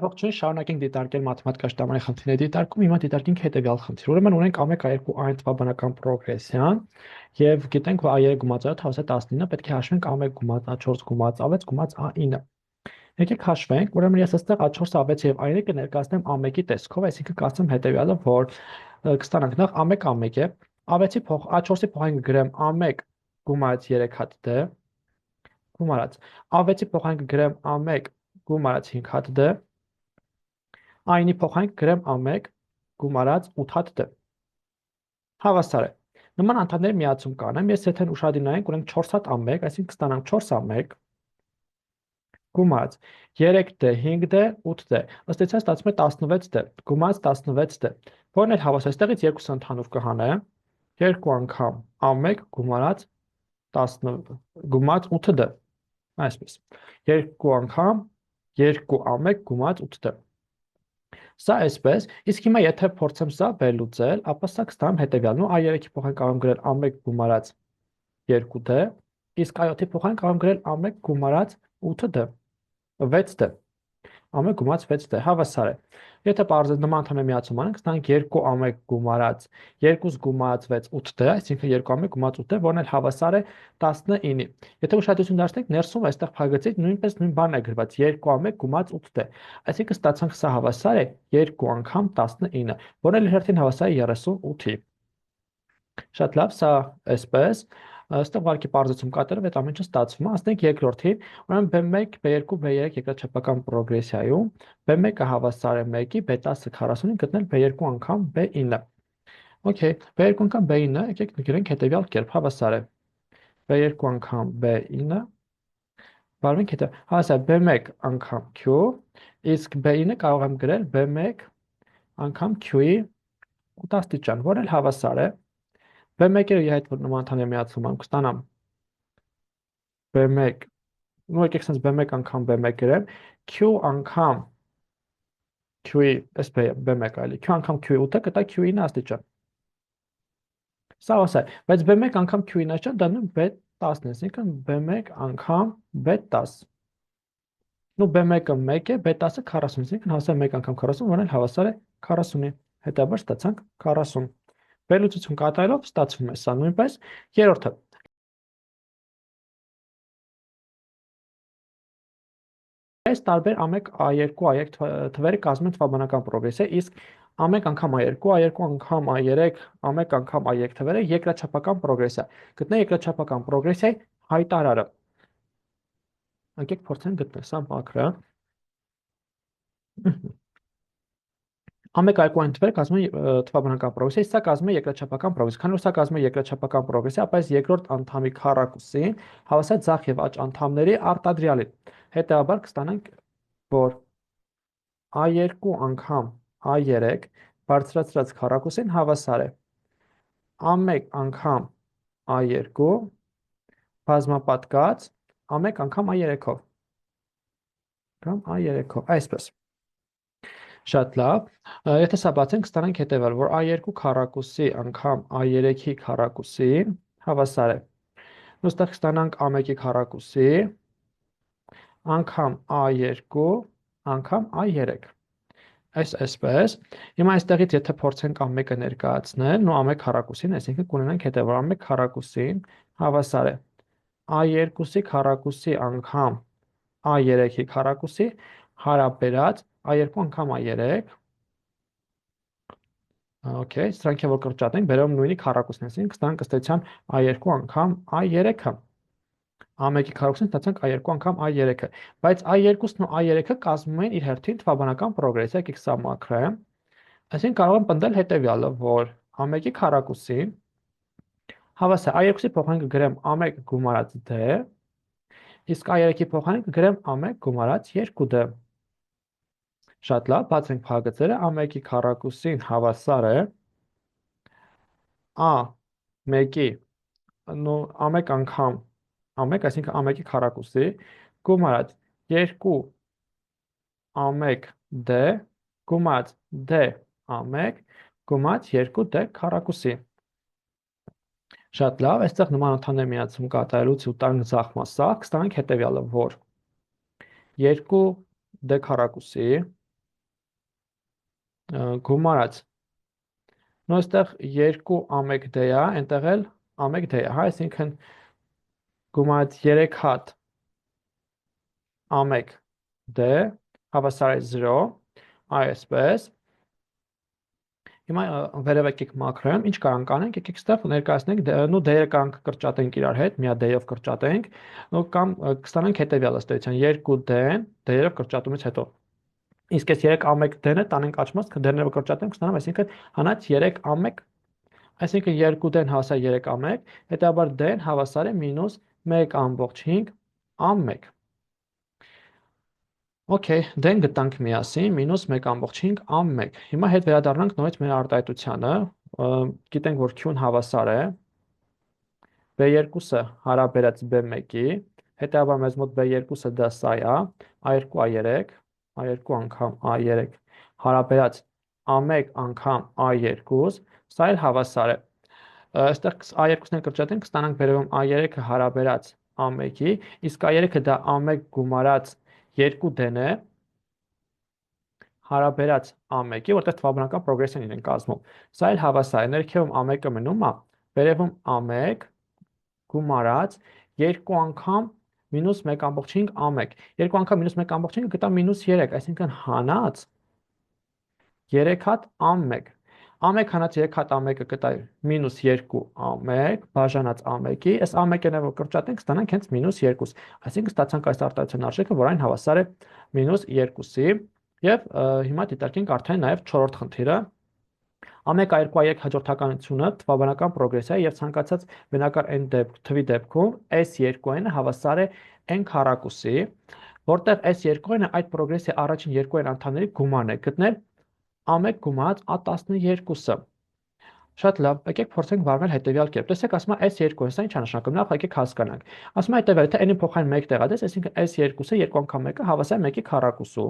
Ողջույն, շարունակենք դիտարկել մաթեմատիկայի շտամարի խնդիրների դիտարկում, հիմա դիտարկենք հետևյալ խնդիր։ Ուրեմն ունենք A1 A2 այն թվաբանական պրոգրեսիան եւ գիտենք, որ A3 գումաց 7 հավասար 19, պետք է հաշվենք A1 գումաց A4 գումաց A6 գումաց A9։ Եկեք հաշվենք, ուրեմն ես այստեղ A4 A6 եւ A9-ը կներկայացնեմ A1-ի տեսքով, այսինքն կասեմ հետևյալը, որ կստանանք նախ A1 A1 է, A6-ի փոխ A4-ի փոխարեն կգրեմ A1 գումարած 3 հատ D գումարած A6-ի փոխարեն կգրեմ A1 գումարած 5 հատ D A9-ի փոխարեն կգրեմ A1 գումարած 8 հատ D հավասար է։ Նման անդամների միացում կանեմ, ես եթե ուշադիր նայենք, ունենք 4 հատ A1, այսինքն կստանանք 4 A1 գումարած 3D, 5D, 8D, ըստ էության ստացվում է 16D, գումարած 16D, որն էլ հավասար, այստեղից երկուսը ընդհանուր կհանեմ, 2 անգամ A1 գումարած 8D, այսպես, 2 անգամ 2 A1 գումարած 8D։ Սա այսպես, իսկ հիմա եթե փորձեմ սա վերլուծել, ապա սա կստանամ հետևյալն ու A3-ի փոխարեն կարող եմ գրել A1 գումարած 2D, իսկ A7-ի փոխարեն կարող եմ գրել A1 գումարած 8D, 6D, A1 գումարած 6D, հավասար է։ Եթե պարզել նման անդամների միացում անենք, կստանանք 2 A1 գումարած 2 գումարած 6 8D, այսինքն 2 A1 գումարած 8D, որն էլ հավասար է 19-ի։ Եթե ուշադրություն դարձնենք, ներսում այստեղ փակագծից նույնպես նույն բանն է գրված 2 A1 գումարած 8D, այսինքն ստացանք սա հավասար է 2 անգամ 19, որն էլ հերթին հավասար է 38-ի։ Շատ լավ, սա այսպես, այստեղ ուղղակի պարզեցում կատարելով այդ ամեն ինչը ստացվում է, ասենք երկրորդին, ուրեմն B1, B2, B3 երկրաչափական պրոգրեսիայում B1-ը հավասար է 1-ի, B10-ը 40-ին գտնել B2 անգամ B9։ Okay, B2 անգամ B9-ը եկեք գրենք հետևյալ կերպ, հավասար է B2 անգամ B9, բարվենք հետո, հավասար B1 անգամ Q, իսկ B9-ը կարող եմ գրել B1 անգամ Q-ի 8 աստիճան, որն էլ հավասար է B1-ը հետ որ նման անդամների միացում անք կստանամ B1, նույն եկեք sense B1 անգամ B1 գրեմ, Q անգամ Q-ի, այս B1 այլի, Q անգամ Q-ի 8-ը կտա Q-ի 9 աստիճան։ Սա ասա, բայց B1 անգամ Q-ի 9 աստիճան դառնում B10-ն է, այսինքն B1 անգամ B10։ Նու B1-ը 1 է, B10-ը 40, այսինքն հավասար 1 անգամ 40, որն էլ հավասար է 40-ի։ Հետաբար ստացանք 40։ Վերլուծություն կատարելով ստացվում է սա նույնպես։ Երրորդը։ Այս տարբեր A1, A2, A3 թվերը կազմում են թվաբանական պրոգրեսիա, իսկ A1 անգամ A2, A2 անգամ A3, A1 անգամ A3 թվերը երկրաչափական պրոգրեսիա։ Գտնենք երկրաչափական պրոգրեսիայի հայտարարը։ Եկեք փորձենք գտնել սա մակրը։ A1 A2 այն թվերը կազմում են թվաբանական պրոգրեսիա, սա կազմում է երկրաչափական պրոգրեսիա։ Քանի որ սա կազմում է երկրաչափական պրոգրեսիա, ապա այս երկրորդ անդամի քառակուսին հավասար ձախ եւ աջ անդամների արտադրյալին։ Հետևաբար կստանանք, որ A2 անգամ A3 բարձրացրած քառակուսին հավասար է A1 անգամ A2 բազմապատկած A1 անգամ A3-ով կամ A3-ով, այսպես։ Շատ լավ, եթե սա բացենք, կստանանք հետևյալ, որ A2 քառակուսի անգամ A3-ի քառակուսի հավասար է։ Ոստեղ կստանանք A1-ի քառակուսի անգամ A2 անգամ A3։ Այսպես, հիմա այստեղից եթե փորձենք A1-ը ներկայացնել, նո A1 քառակուսին, այսինքն կունենանք հետևյալ A1 քառակուսին հավասար է A2-ի քառակուսի անգամ A3-ի քառակուսի հարաբերած A2 անգամ A3, okay, սրանք է որ կրճատենք, բերում նույնի քառակուսն են, կստանանք ըստ էության A2 անգամ A3-ը, A1-ի քառակուսին ստացանք A2 անգամ A3-ը, բայց A2-ն ու A3-ը կազմում են իր հերթին թվաբանական պրոգրեսիա, եկեք սա մաքրեմ, այսինքն կարող եմ պնդել հետևյալը, որ A1-ի քառակուսին հավասար A2-ի փոխարեն կգրեմ A1 գումարած D, իսկ A3-ի փոխարեն կգրեմ A1 գումարած 2D։ Շատ լավ, բացենք փակագծերը, A1-ի քառակուսին հավասար է A1-ի A1 անգամ A1, այսինքն A1-ի քառակուսի գումարած 2 A1D գումարած D A1 գումարած 2D քառակուսի։ Շատ լավ, այստեղ նման անդամների միացում կատարելուց ու տանք ձախ մասսա, կստանանք հետևյալը, որ 2D քառակուսի գումարած նո այստեղ 2 ամեկ D է, այնտեղ էլ ամեկ D է, հա, այսինքն գումարած 3 հատ ամեկ D հավասար է 0, այսպես։ Հիմա վերև եկեք մաքրեմ, ինչ կարանք անենք, եկեք ստեղ ներկայացնենք, նո D-ը կարանք կրճատենք իրար հետ, միա D-ով կրճատենք, կամ կստանանք հետևյալ ըստեյության 2D-ն D-երով կրճատումից հետո։ Իսկ այս 3 ամեկ D-ը տանենք աճմաս, D-ներով կրճատենք, կստանամ, այսինքն հանած 3 ամեկ, այսինքն 2D-ն հավասար 3 ամեկ, հետաբար D-ն հավասար է մինուս 1.5 ամեկ։ Okay, դեն գտանք միասին մինուս 1.5 ամեկ։ Հիմա հետ վերադառնանք նորից մեր արտահայտությանը, գիտենք, որ Q-ն հավասար է B2-ը հարաբերած B1-ի, հետաբար մեզ մոտ B2-ը դա սա է, A2 A3 անգամ A3 հարաբերած A1 անգամ A2, սա էլ հավասար է։ Այստեղ A2-ն կրճատենք, կստանանք վերևում A3-ը հարաբերած A1-ի, իսկ A3-ը դա A1 գումարած 2D-ն է հարաբերած A1-ի, որտեղ թվաբանական պրոգրեսիան իրեն կազմում։ Սա էլ հավասար է, ներքևում A1-ը մնում է, վերևում A1 գումարած 2 անգամ մինուս 1.5 ամեկ։ 2 անգամ մինուս 1.5 գտա մինուս 3, այսինքն հանած 3 հատ ամեկ։ Ամեկ հանած 3 հատ ամեկը կտա մինուս 2 ամեկ, բաժանած ամեկի, այս ամեկը որ կրճատենք, ստանանք հենց մինուս 2, այսինքն ստացանք այս արտահայտության արժեքը, որ այն հավասար է մինուս 2-ի, եւ հիմա դիտարկենք արդեն նաեւ 4-րդ խնդիրը։ A1, A2, A3 հաջորդականությունը թվաբանական պրոգրեսիա եւ ցանկացած բնակար n թվի դեպքում S2-ը հավասար է n քառակուսի, որտեղ S2-ը այդ պրոգրեսիայի առաջին երկու n անդամների գումարն է, գտնել A1 գումարած A12-ը։ Շատ լավ, եկեք փորձենք վարվել հետևյալ կերպ։ Տեսեք, ասում է S2-ը, սա ինչ է նշանակում, նախ եկեք հասկանանք։ Ասում է հետևյալ, թե n-ի փոխարեն 1 տեղադրես, այսինքն S2-ը 2 անգամ 1-ը հավասար 1-ի քառակուսու։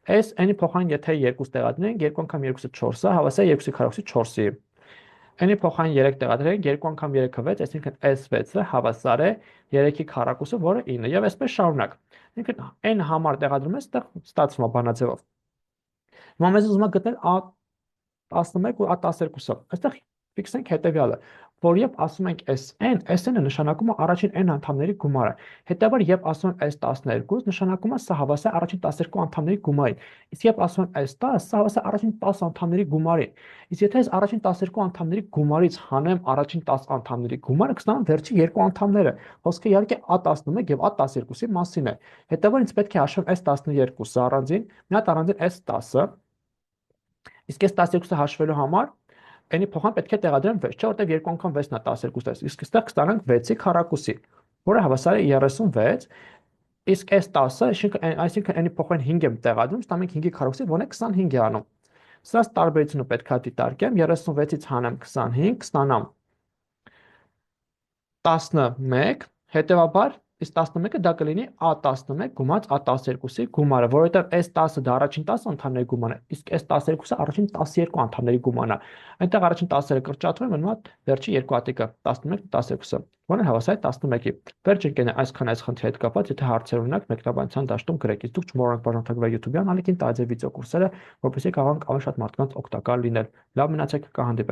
S n-ի փոխարեն եթե 2 տեղադրենք, 2 անգամ 2-ը 4-ը, հավասար 2-ի քառակուսի 4-ի։ N-ի փոխարեն 3 տեղադրենք, 2 անգամ 3-ը 6, այսինքն S6-ը հավասար է 3-ի քառակուսը, որը 9, եւ այսպես շարունակ։ Այսինքն n համար տեղադրում ես, այդտեղ ստացվում է բանաձևով։ Հիմա մեզ ուզում է գտնել A11 ու A12-ը։ Այստեղ ֆիքսենք հետևյալը, որ երբ ասում ենք SN-ը նշանակում է առաջին n անդամների գումարը։ Հետևաբար երբ ասում եմ S12, նշանակում է սա հավասար առաջին 12 անդամների գումարին։ Իսկ երբ ասում եմ S10, սա հավասար առաջին 10 անդամների գումարին։ Իսկ եթե այս առաջին 12 անդամների գումարից հանեմ առաջին 10 անդամների գումարը, կստանամ վերջի երկու անդամները։ Խոսքը իհարկե A11 եւ A12-ի մասին է։ Հետևաբար ինձ պետք է հաշվեմ S12-ը առանձին, մի հատ առանձին S10-ը։ Իսկ այս 12-ը հաշվելու համար n-ի փոխարեն պետք է տեղադրեմ 6, չէ՞, որտեղ 2 անգամ 6-ն է 12-ից։ Իսկ այստեղ կստանանք 6-ի քառակուսի, որը հավասար է 36։ Իսկ այս 10-ը, այսինքն n-ի փոխարեն 5 եմ տեղադրում, ստանում ենք 5-ի քառակուսի, որն է 25 է անում։ Սրանց տարբերությունը պետք է դիտարկեմ, 36-ից հանեմ 25, կստանամ 11, հետևաբար իսկ 11-ը դա կլինի A11 գումարած A12-ի գումարը, որովհետև S10-ը դա առաջին 10 անդամների գումարն է, իսկ S12-ը առաջին 12 անդամների գումարն է։ Այնտեղ առաջին 10-ը կրճատվում է, մնում է վերջի երկու հատիկը 11-ը 12-ը, որը հավասար է 11-ի։ Վերջ ընկերներ, այսքան այս խնդրի հետ կապված, եթե հարցեր ունեք, մեկնաբանության դաշտում գրեք, իսկ դուք չմոռանաք բաժանորդագրվել YouTube-յան ալիքին, տայել ձեր վիդեո կուրսերը, որպեսզի կարողանաք ավելի շատ մարդկանց օգտակար լինել։ Լավ մնացեք, կհանդիպենք։